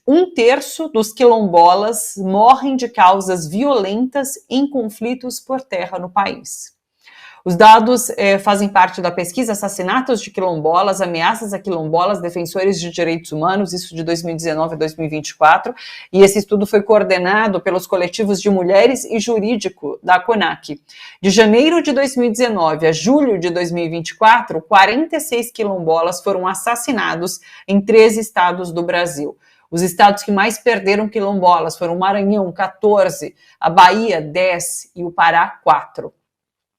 Um terço dos quilombolas morrem de causas violentas em conflitos por terra no país. Os dados fazem parte da pesquisa Assassinatos de Quilombolas, Ameaças a Quilombolas, Defensores de Direitos Humanos, isso de 2019 a 2024, e esse estudo foi coordenado pelos coletivos de mulheres e jurídico da CONAC. De janeiro de 2019 a julho de 2024, 46 quilombolas foram assassinados em 13 estados do Brasil. Os estados que mais perderam quilombolas foram o Maranhão, 14, a Bahia, 10 e o Pará, 4.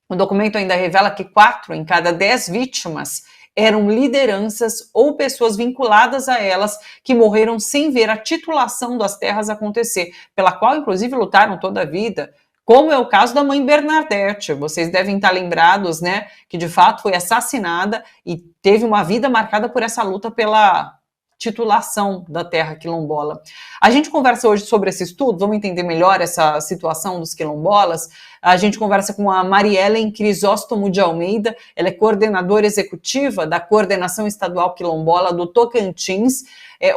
O documento ainda revela que 4 em cada 10 vítimas eram lideranças ou pessoas vinculadas a elas que morreram sem ver a titulação das terras acontecer, pela qual, inclusive, lutaram toda a vida, como é o caso da mãe Bernadette. Vocês devem estar lembrados, né, que de fato foi assassinada e teve uma vida marcada por essa luta pela titulação da terra quilombola. A gente conversa hoje sobre esse estudo, vamos entender melhor essa situação dos quilombolas. A gente conversa com a Mariellen Crisóstomo de Almeida, ela é coordenadora executiva da Coordenação Estadual Quilombola do Tocantins.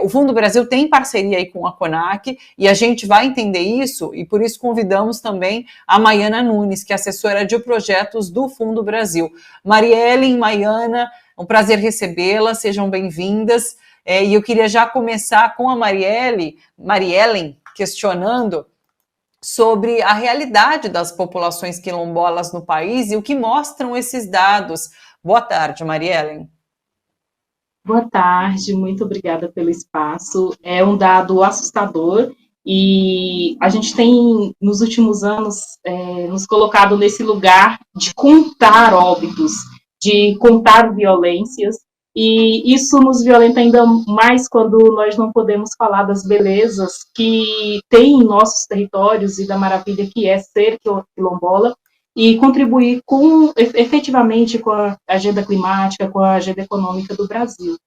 O Fundo Brasil tem parceria aí com a CONAC e a gente vai entender isso e por isso convidamos também a Maiana Nunes, que é assessora de projetos do Fundo Brasil. Mariellen, Maiana, um prazer recebê-la, sejam bem-vindas. E eu queria já começar com a Mariellen questionando sobre a realidade das populações quilombolas no país e o que mostram esses dados. Boa tarde, Mariellen. Boa tarde, muito obrigada pelo espaço. É um dado assustador e a gente tem, nos últimos anos, nos colocado nesse lugar de contar óbitos, de contar violências, e isso nos violenta ainda mais quando nós não podemos falar das belezas que tem em nossos territórios e da maravilha que é ser quilombola e contribuir efetivamente com a agenda climática, com a agenda econômica do Brasil.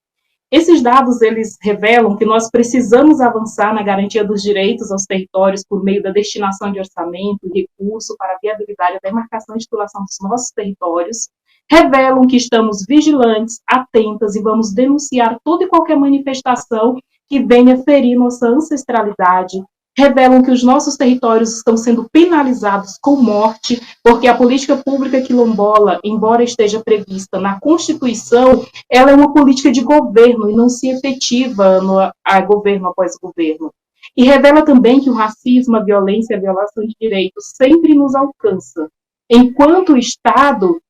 Esses dados, eles revelam que nós precisamos avançar na garantia dos direitos aos territórios por meio da destinação de orçamento e recurso para a viabilidade da demarcação e titulação dos nossos territórios, revelam que estamos vigilantes, atentas e vamos denunciar toda e qualquer manifestação que venha ferir nossa ancestralidade, revelam que os nossos territórios estão sendo penalizados com morte, porque a política pública quilombola, embora esteja prevista na Constituição, ela é uma política de governo e não se efetiva a governo após governo. E revela também que o racismo, a violência, a violação de direitos sempre nos alcança. Enquanto o Estado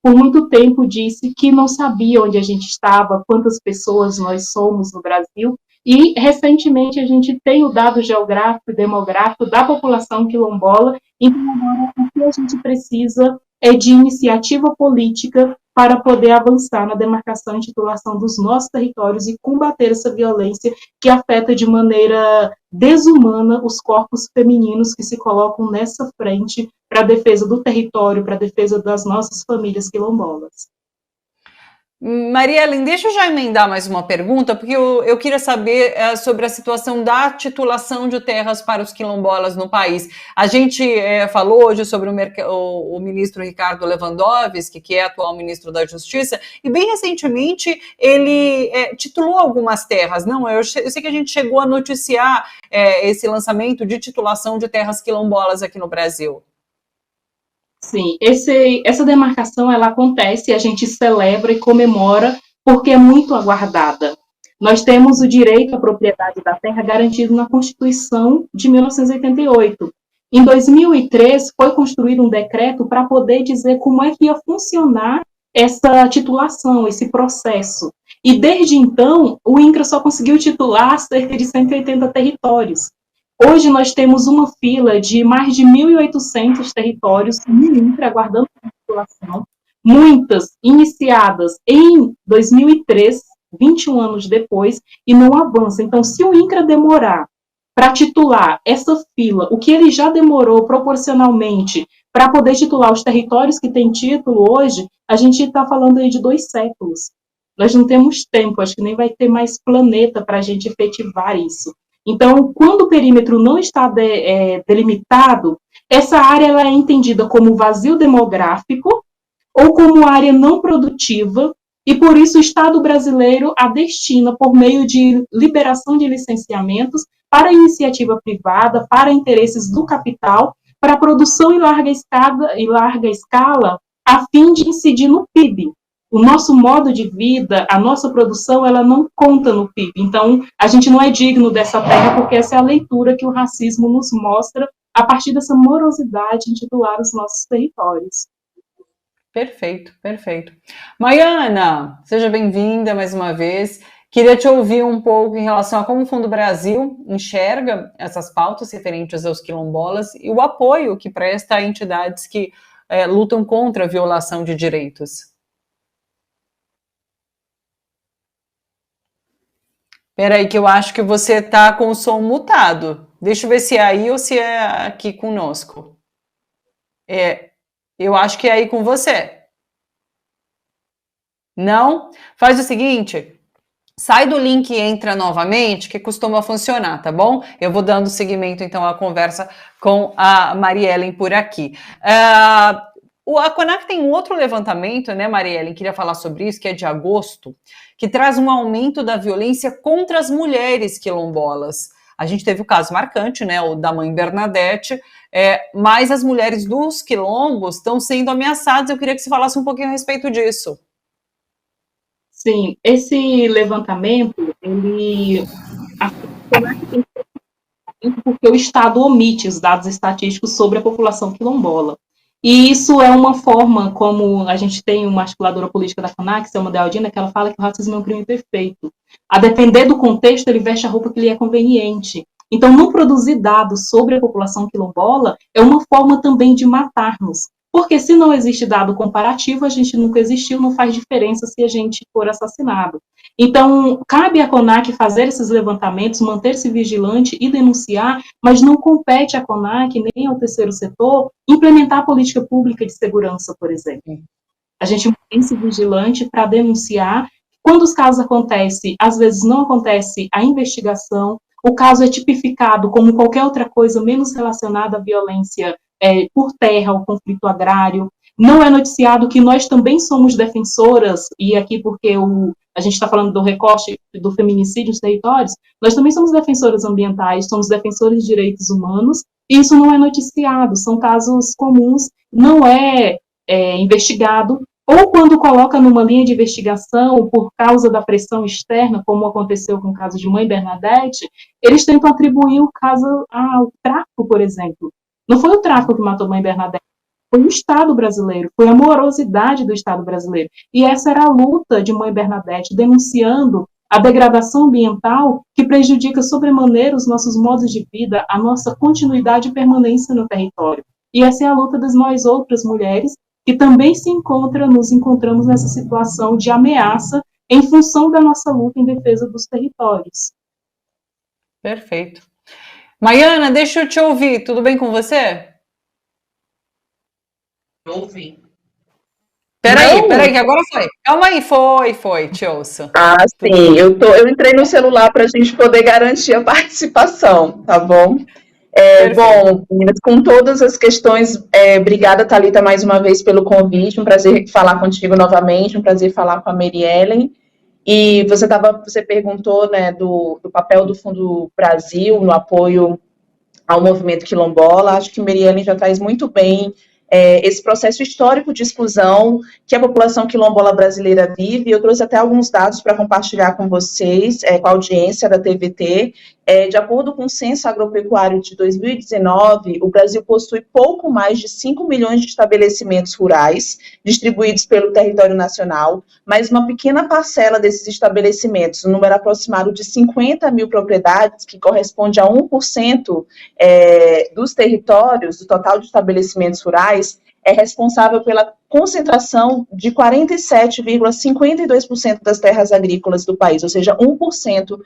por muito tempo disse que não sabia onde a gente estava, quantas pessoas nós somos no Brasil, e recentemente a gente tem o dado geográfico e demográfico da população quilombola, então agora o que a gente precisa é de iniciativa política para poder avançar na demarcação e titulação dos nossos territórios e combater essa violência que afeta de maneira desumana os corpos femininos que se colocam nessa frente para a defesa do território, para a defesa das nossas famílias quilombolas. Mariellen, deixa eu já emendar mais uma pergunta, porque eu queria saber sobre a situação da titulação de terras para os quilombolas no país. A gente falou hoje sobre o ministro Ricardo Lewandowski, que é atual ministro da Justiça, e bem recentemente ele titulou algumas terras. Não, eu sei que a gente chegou a noticiar esse lançamento de titulação de terras quilombolas aqui no Brasil. Sim, essa demarcação ela acontece, a gente celebra e comemora porque é muito aguardada. Nós temos o direito à propriedade da terra garantido na Constituição de 1988. Em 2003, foi construído um decreto para poder dizer como é que ia funcionar essa titulação, esse processo. E desde então, o INCRA só conseguiu titular cerca de 180 territórios. Hoje nós temos uma fila de mais de 1.800 territórios no INCRA aguardando a titulação, muitas iniciadas em 2003, 21 anos depois, e não avança. Então, se o INCRA demorar para titular essa fila, o que ele já demorou proporcionalmente para poder titular os territórios que têm título hoje, a gente está falando aí de 2 séculos. Nós não temos tempo, acho que nem vai ter mais planeta para a gente efetivar isso. Então, quando o perímetro não está delimitado, essa área ela é entendida como vazio demográfico ou como área não produtiva e por isso o Estado brasileiro a destina por meio de liberação de licenciamentos para iniciativa privada, para interesses do capital, para produção em larga escala, a fim de incidir no PIB. O nosso modo de vida, a nossa produção, ela não conta no PIB. Então, a gente não é digno dessa terra, porque essa é a leitura que o racismo nos mostra a partir dessa morosidade de doar os nossos territórios. Perfeito, perfeito. Maiana, seja bem-vinda mais uma vez. Queria te ouvir um pouco em relação a como o Fundo Brasil enxerga essas pautas referentes aos quilombolas e o apoio que presta a entidades que lutam contra a violação de direitos. Espera aí que eu acho que você está com o som mutado. Deixa eu ver se é aí ou se é aqui conosco. Eu acho que é aí com você. Não? Faz o seguinte, sai do link e entra novamente, que costuma funcionar, tá bom? Eu vou dando seguimento, então, à conversa com a Mariellen por aqui. A CONAC tem um outro levantamento, né, Mariellen? Queria falar sobre isso, que é de agosto, que traz um aumento da violência contra as mulheres quilombolas. A gente teve o caso marcante, né, o da mãe Bernadette, mas as mulheres dos quilombos estão sendo ameaçadas. Eu queria que você falasse um pouquinho a respeito disso. Sim, esse levantamento, ele porque o Estado omite os dados estatísticos sobre a população quilombola. E isso é uma forma, como a gente tem uma articuladora política da CONAC, Selma Dealdina, que ela fala que o racismo é um crime perfeito. A depender do contexto, ele veste a roupa que lhe é conveniente. Então, não produzir dados sobre a população quilombola é uma forma também de matar-nos. Porque se não existe dado comparativo, a gente nunca existiu, não faz diferença se a gente for assassinado. Então, cabe à CONAC fazer esses levantamentos, manter-se vigilante e denunciar, mas não compete à CONAC nem ao terceiro setor implementar a política pública de segurança, por exemplo. A gente mantém-se vigilante para denunciar. Quando os casos acontecem, às vezes não acontece a investigação, o caso é tipificado como qualquer outra coisa menos relacionada à violência por terra, ao conflito agrário. Não é noticiado que nós também somos defensoras, e aqui porque a gente está falando do recorte do feminicídio nos territórios, nós também somos defensoras ambientais, somos defensores de direitos humanos, e isso não é noticiado, são casos comuns, não é investigado, ou quando coloca numa linha de investigação por causa da pressão externa, como aconteceu com o caso de mãe Bernadette, eles tentam atribuir o caso ao tráfico, por exemplo. Não foi o tráfico que matou mãe Bernadette, foi o Estado brasileiro, foi a morosidade do Estado brasileiro. E essa era a luta de mãe Bernadette, denunciando a degradação ambiental que prejudica sobremaneira os nossos modos de vida, a nossa continuidade e permanência no território. E essa é a luta das nós outras mulheres, que também nos encontramos nessa situação de ameaça em função da nossa luta em defesa dos territórios. Perfeito. Maiana, deixa eu te ouvir, tudo bem com você? Ouvi. Peraí, que agora foi. Calma aí, foi, te ouço. Ah, sim, eu entrei no celular para a gente poder garantir a participação, tá bom? Bom, meninas, com todas as questões, obrigada, Thalita, mais uma vez pelo convite, um prazer falar contigo novamente, um prazer falar com a Mariellen. E você perguntou, né, do papel do Fundo Brasil no apoio ao movimento quilombola. Acho que Mariellen já traz muito bem esse processo histórico de exclusão que a população quilombola brasileira vive. Eu trouxe até alguns dados para compartilhar com vocês, com a audiência da TVT. De acordo com o Censo Agropecuário de 2019, o Brasil possui pouco mais de 5 milhões de estabelecimentos rurais distribuídos pelo território nacional, mas uma pequena parcela desses estabelecimentos, um número aproximado de 50 mil propriedades, que corresponde a 1% dos territórios, do total de estabelecimentos rurais, é responsável pela concentração de 47,52% das terras agrícolas do país, ou seja, 1%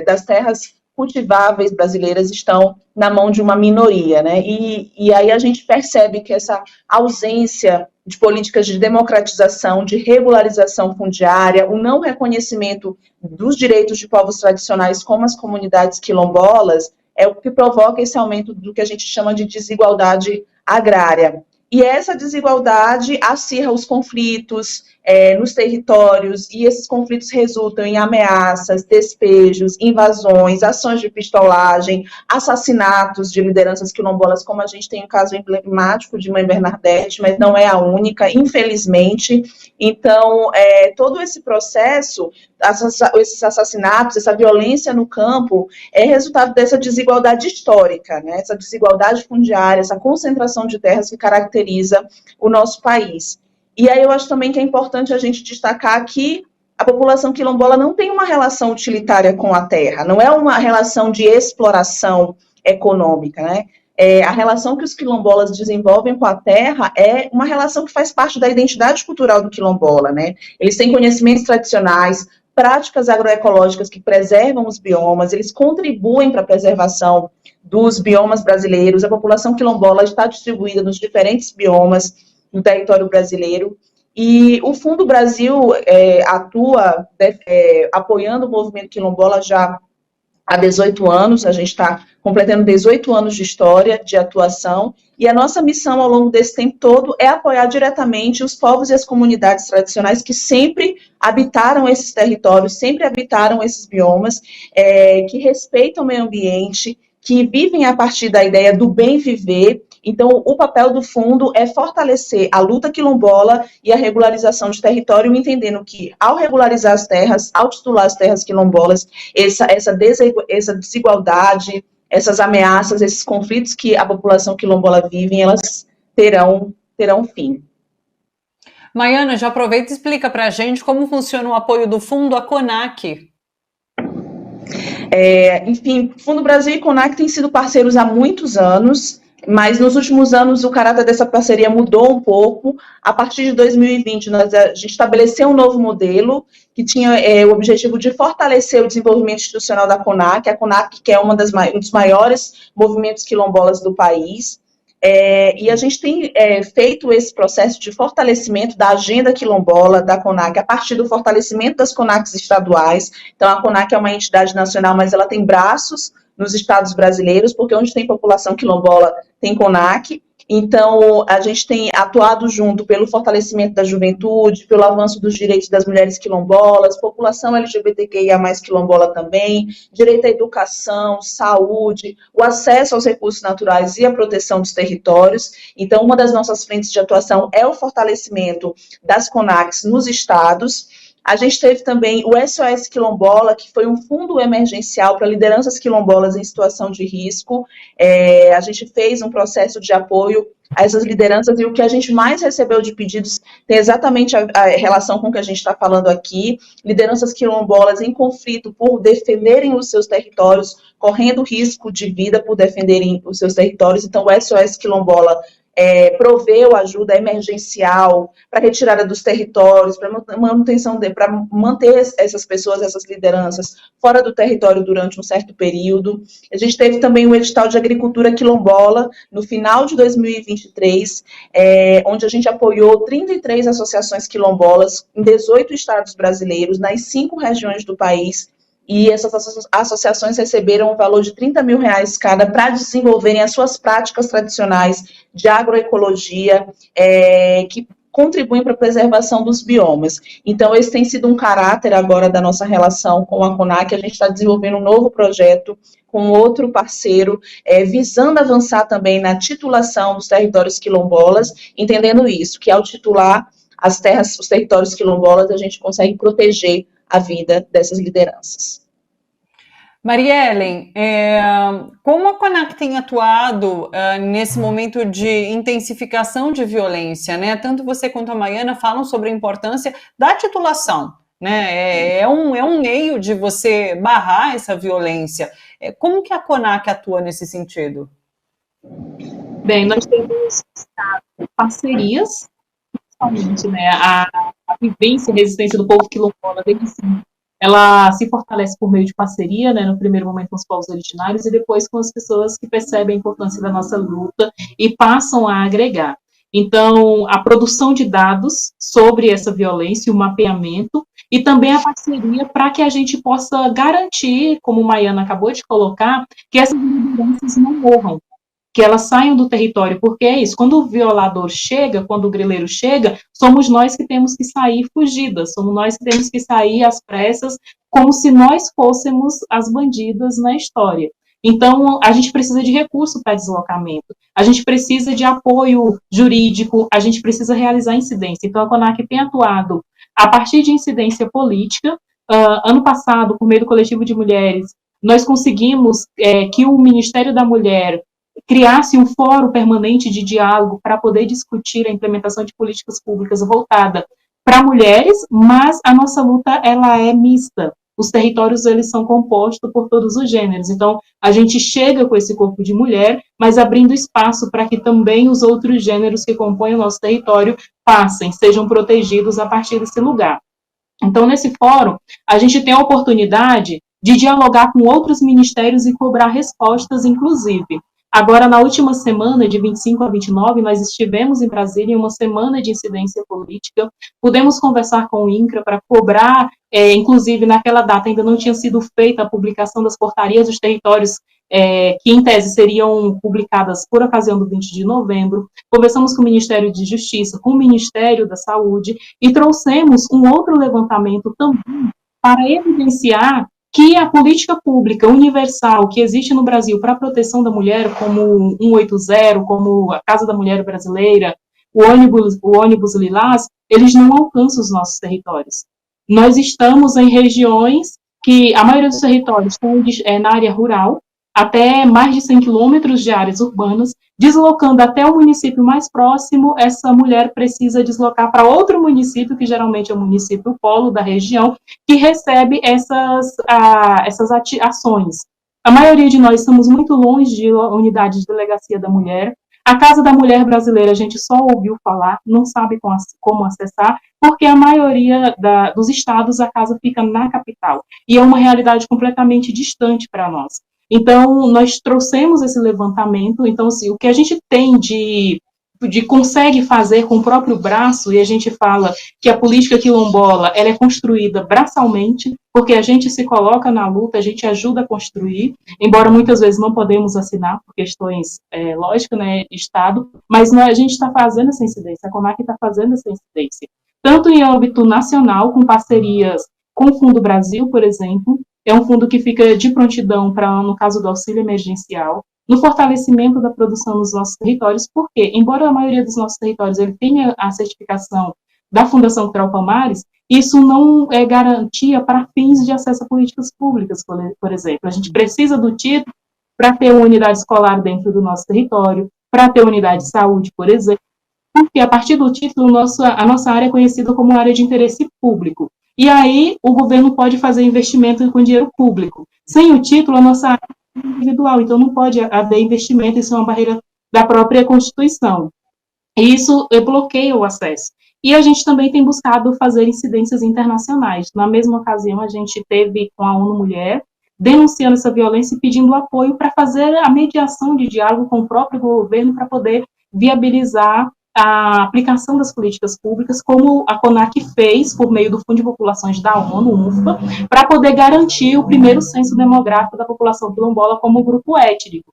das terras cultiváveis brasileiras estão na mão de uma minoria, né? E aí a gente percebe que essa ausência de políticas de democratização, de regularização fundiária, o não reconhecimento dos direitos de povos tradicionais como as comunidades quilombolas, é o que provoca esse aumento do que a gente chama de desigualdade agrária. E essa desigualdade acirra os conflitos, nos territórios, e esses conflitos resultam em ameaças, despejos, invasões, ações de pistolagem, assassinatos de lideranças quilombolas, como a gente tem um caso emblemático de Mãe Bernadette, mas não é a única, infelizmente. Então, todo esse processo, esses assassinatos, essa violência no campo, é resultado dessa desigualdade histórica, né? Essa desigualdade fundiária, essa concentração de terras que caracteriza o nosso país. E aí eu acho também que é importante a gente destacar que a população quilombola não tem uma relação utilitária com a terra, não é uma relação de exploração econômica, né? A relação que os quilombolas desenvolvem com a terra é uma relação que faz parte da identidade cultural do quilombola, né? Eles têm conhecimentos tradicionais, práticas agroecológicas que preservam os biomas, eles contribuem para a preservação dos biomas brasileiros. A população quilombola está distribuída nos diferentes biomas no território brasileiro, e o Fundo Brasil atua apoiando o movimento quilombola já há 18 anos, a gente está completando 18 anos de história, de atuação, e a nossa missão ao longo desse tempo todo é apoiar diretamente os povos e as comunidades tradicionais que sempre habitaram esses territórios, sempre habitaram esses biomas, que respeitam o meio ambiente, que vivem a partir da ideia do bem viver. Então, o papel do fundo é fortalecer a luta quilombola e a regularização de território, entendendo que, ao regularizar as terras, ao titular as terras quilombolas, essa desigualdade, essas ameaças, esses conflitos que a população quilombola vive, elas terão fim. Maiana, já aproveita e explica para a gente como funciona o apoio do fundo à CONAC. Enfim, Fundo Brasil e CONAC têm sido parceiros há muitos anos, mas nos últimos anos o caráter dessa parceria mudou um pouco. A partir de 2020, a gente estabeleceu um novo modelo que tinha o objetivo de fortalecer o desenvolvimento institucional da CONAC, a CONAC que é um dos maiores movimentos quilombolas do país, e a gente tem feito esse processo de fortalecimento da agenda quilombola da CONAC a partir do fortalecimento das CONACs estaduais. Então, a CONAC é uma entidade nacional, mas ela tem braços nos estados brasileiros, porque onde tem população quilombola tem CONAC. Então, a gente tem atuado junto pelo fortalecimento da juventude, pelo avanço dos direitos das mulheres quilombolas, população LGBTQIA+, quilombola também, direito à educação, saúde, o acesso aos recursos naturais e a proteção dos territórios. Então, uma das nossas frentes de atuação é o fortalecimento das CONACs nos estados. A gente teve também o SOS Quilombola, que foi um fundo emergencial para lideranças quilombolas em situação de risco. A gente fez um processo de apoio a essas lideranças, e o que a gente mais recebeu de pedidos tem exatamente a relação com o que a gente está falando aqui. Lideranças quilombolas em conflito por defenderem os seus territórios, correndo risco de vida por defenderem os seus territórios. Então, o SOS Quilombola proveu ajuda emergencial para retirada dos territórios, para manutenção, para manter essas pessoas, essas lideranças fora do território durante um certo período. A gente teve também o edital de agricultura quilombola no final de 2023, onde a gente apoiou 33 associações quilombolas em 18 estados brasileiros, nas 5 regiões do país. E essas associações receberam um valor de R$30 mil cada para desenvolverem as suas práticas tradicionais de agroecologia, que contribuem para a preservação dos biomas. Então, esse tem sido um caráter agora da nossa relação com a CONAC. A gente está desenvolvendo um novo projeto com outro parceiro, visando avançar também na titulação dos territórios quilombolas, entendendo isso, que ao titular as terras, os territórios quilombolas, a gente consegue proteger a vida dessas lideranças. Mariellen, como a CONAC tem atuado nesse momento de intensificação de violência, né? Tanto você quanto a Maiana falam sobre a importância da titulação, né? É um meio de você barrar essa violência. Como que a CONAC atua nesse sentido? Bem, nós temos parcerias, principalmente, né, a vivência e resistência do povo quilombola, desde sempre, ela se fortalece por meio de parceria, né, no primeiro momento com os povos originários e depois com as pessoas que percebem a importância da nossa luta e passam a agregar. Então, a produção de dados sobre essa violência, o mapeamento e também a parceria para que a gente possa garantir, como a Maiana acabou de colocar, que essas lideranças não morram, que elas saiam do território, porque é isso, quando o violador chega, quando o grileiro chega, somos nós que temos que sair fugidas, somos nós que temos que sair às pressas, como se nós fôssemos as bandidas na história. Então, a gente precisa de recurso para deslocamento, a gente precisa de apoio jurídico, a gente precisa realizar incidência. Então, a CONAC tem atuado a partir de incidência política. Ano passado, por meio do Coletivo de Mulheres, nós conseguimos que o Ministério da Mulher criasse um fórum permanente de diálogo para poder discutir a implementação de políticas públicas voltada para mulheres, mas a nossa luta ela é mista. Os territórios eles são compostos por todos os gêneros. Então, a gente chega com esse corpo de mulher, mas abrindo espaço para que também os outros gêneros que compõem o nosso território passem, sejam protegidos a partir desse lugar. Então, nesse fórum, a gente tem a oportunidade de dialogar com outros ministérios e cobrar respostas, inclusive. Agora, na última semana, de 25 a 29, nós estivemos em Brasília em uma semana de incidência política, pudemos conversar com o INCRA para cobrar, inclusive naquela data ainda não tinha sido feita a publicação das portarias dos territórios, que em tese seriam publicadas por ocasião do 20 de novembro, conversamos com o Ministério de Justiça, com o Ministério da Saúde, e trouxemos um outro levantamento também para evidenciar que a política pública universal que existe no Brasil para a proteção da mulher, como o 180, como a Casa da Mulher Brasileira, o ônibus Lilás, eles não alcançam os nossos territórios. Nós estamos em regiões que a maioria dos territórios estão na área rural, até mais de 100 quilômetros de áreas urbanas, deslocando até o município mais próximo, essa mulher precisa deslocar para outro município, que geralmente é o município polo da região, que recebe essas ações. A maioria de nós estamos muito longe de unidade de delegacia da mulher. A Casa da Mulher Brasileira a gente só ouviu falar, não sabe como acessar, porque a maioria dos estados a casa fica na capital. E é uma realidade completamente distante para nós. Então, nós trouxemos esse levantamento. Então, assim, o que a gente tem consegue fazer com o próprio braço, e a gente fala que a política quilombola ela é construída braçalmente, porque a gente se coloca na luta, a gente ajuda a construir, embora muitas vezes não podemos assinar por questões lógicas, né, Estado, mas a gente está fazendo essa incidência, a CONAC está fazendo essa incidência, tanto em âmbito nacional, com parcerias com o Fundo Brasil, por exemplo. É um fundo que fica de prontidão para, no caso do auxílio emergencial, no fortalecimento da produção nos nossos territórios, porque, embora a maioria dos nossos territórios ele tenha a certificação da Fundação Cultural Palmares, isso não é garantia para fins de acesso a políticas públicas, por exemplo. A gente precisa do título para ter uma unidade escolar dentro do nosso território, para ter unidade de saúde, por exemplo, porque a partir do título, a nossa área é conhecida como área de interesse público. E aí, o governo pode fazer investimento com dinheiro público. Sem o título, a nossa área é individual, então não pode haver investimento, isso é uma barreira da própria Constituição. E isso bloqueia o acesso. E a gente também tem buscado fazer incidências internacionais. Na mesma ocasião, a gente teve com a ONU Mulher, denunciando essa violência e pedindo apoio para fazer a mediação de diálogo com o próprio governo para poder viabilizar a aplicação das políticas públicas, como a CONAC fez por meio do Fundo de Populações da ONU, UNFPA, para poder garantir o primeiro censo demográfico da população quilombola como grupo étnico.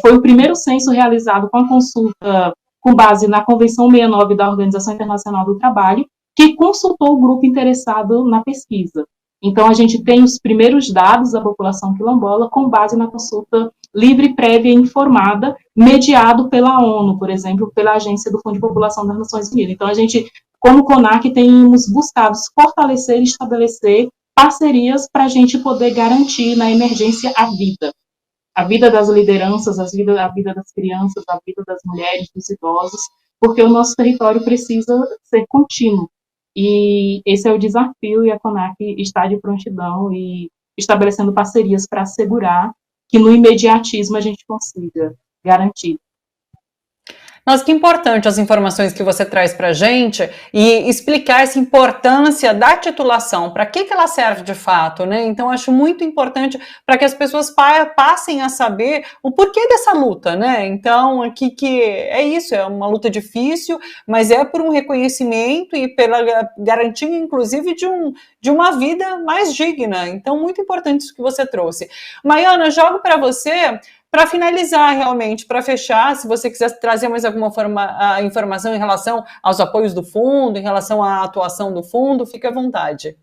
Foi o primeiro censo realizado com a consulta com base na Convenção 69 da Organização Internacional do Trabalho, que consultou o grupo interessado na pesquisa. Então, a gente tem os primeiros dados da população quilombola com base na consulta livre, prévia e informada, mediado pela ONU, por exemplo, pela Agência do Fundo de População das Nações Unidas. Então, a gente, como CONAC, temos buscado fortalecer e estabelecer parcerias para a gente poder garantir na emergência a vida das lideranças, a vida das crianças, a vida das mulheres, dos idosos, porque o nosso território precisa ser contínuo. E esse é o desafio, e a CONAC está de prontidão e estabelecendo parcerias para assegurar que no imediatismo a gente consiga garantir. Nossa, que importante as informações que você traz para a gente e explicar essa importância da titulação, para que ela serve de fato, né? Então, acho muito importante para que as pessoas passem a saber o porquê dessa luta, né? Então, aqui que é isso, é uma luta difícil, mas é por um reconhecimento e pela garantia, inclusive, de uma vida mais digna. Então, muito importante isso que você trouxe. Maiana, jogo para você para finalizar, realmente, para fechar, se você quiser trazer mais alguma informação em relação aos apoios do fundo, em relação à atuação do fundo, fique à vontade.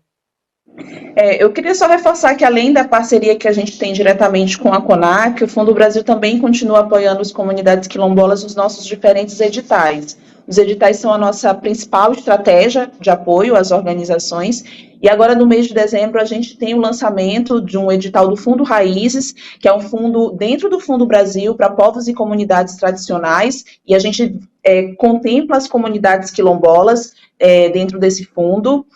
Eu queria só reforçar que, além da parceria que a gente tem diretamente com a CONAC, o Fundo Brasil também continua apoiando as comunidades quilombolas nos nossos diferentes editais. Os editais são a nossa principal estratégia de apoio às organizações, e agora, no mês de dezembro, a gente tem o lançamento de um edital do Fundo Raízes, que é um fundo dentro do Fundo Brasil para povos e comunidades tradicionais, e a gente contempla as comunidades quilombolas dentro desse fundo.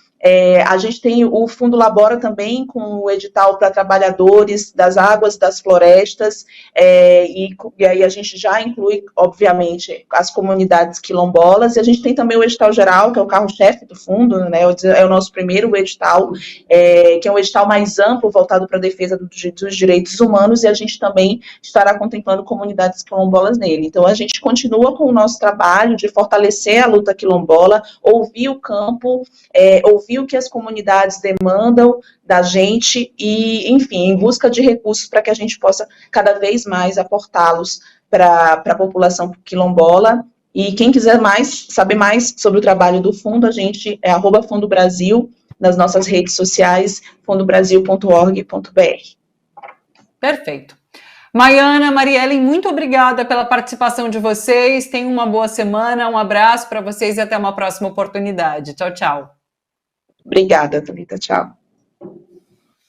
A gente tem o Fundo Labora também com o edital para trabalhadores das águas, das florestas, e aí a gente já inclui, obviamente, as comunidades quilombolas, e a gente tem também o edital geral, que é o carro-chefe do fundo, né, é o nosso primeiro edital, que é um edital mais amplo, voltado para a defesa dos direitos humanos, e a gente também estará contemplando comunidades quilombolas nele. Então, a gente continua com o nosso trabalho de fortalecer a luta quilombola, ouvir o campo, ouvir o que as comunidades demandam da gente e, enfim, em busca de recursos para que a gente possa cada vez mais aportá-los para a população quilombola. E quem quiser saber mais sobre o trabalho do fundo, a gente é @Fundo Brasil nas nossas redes sociais, fundobrasil.org.br. Perfeito. Maiana, Mariellen, muito obrigada pela participação de vocês. Tenham uma boa semana, um abraço para vocês e até uma próxima oportunidade. Tchau, tchau. Obrigada, Thalita. Tchau.